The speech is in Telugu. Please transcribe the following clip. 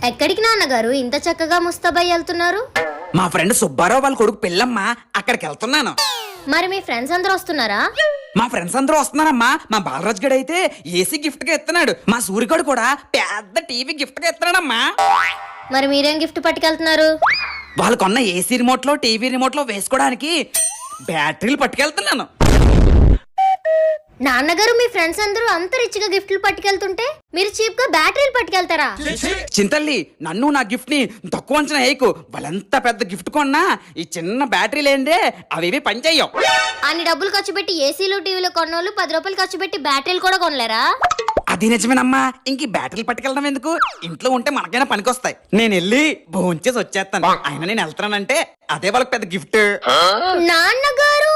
ఎక్కడికి నాన్నగారు ఇంత చక్కగా ముస్తాబై వెళ్తున్నారు? మా ఫ్రెండ్ సుబ్బారావు వాళ్ళ కొడుకు పెళ్ళమ్మ, అక్కడికి వెళ్తున్నాను. మరి మీ ఫ్రెండ్స్ అందరూ వస్తున్నారా? మా ఫ్రెండ్స్ అందరూ వస్తున్నారమ్మా. మా బాలరాజ్ గడు అయితే ఏసీ గిఫ్ట్ గా ఇస్తున్నాడు. మా సూర్యగడు కూడా పెద్ద టీవీ గిఫ్ట్ గా ఇస్తున్నాడమ్మా. మరి మీరేం గిఫ్ట్ పట్టుకెళ్తున్నారు? వాళ్ళు కొన్న ఏసీ రిమోట్ లో టీవీ రిమోట్ లో వేసుకోవడానికి బ్యాటరీలు పట్టుకెళ్తున్నాను. నాన్నగారు మీ ఫ్రెండ్స్ అందరూ అంత రిచ్ గా గిఫ్ట్లు పట్టుకెళ్తుంటే మీరు చీప్ గా బ్యాటరీలు పట్టుకెళ్తారా? చింతల్లి, నన్ను నా గిఫ్ట్ ని తక్కువ అంచనా వేయకు. వాళ్ళంత పెద్ద గిఫ్ట్ కొన్నా ఈ చిన్న బ్యాటరీ లేందే అవి పనిచేయవు. అన్ని డబ్బులు ఖర్చు పెట్టి ఏసీలు టీవీలు కొన్నోళ్ళు 10 రూపాయలు ఖర్చు పెట్టి బ్యాటరీలు కూడా కొనలేరా? అది నిజమేనమ్మా. ఇంక బ్యాటరీలు పట్టుకెళ్ళడం ఎందుకు, ఇంట్లో ఉంటే మనకైనా పనికొస్తాయి. నేను వెళ్ళి భోంచేసి వచ్చేస్తాను. అయినా నేను వెళ్తానంటే అదే వాళ్ళకి పెద్ద గిఫ్ట్. నాన్నగారు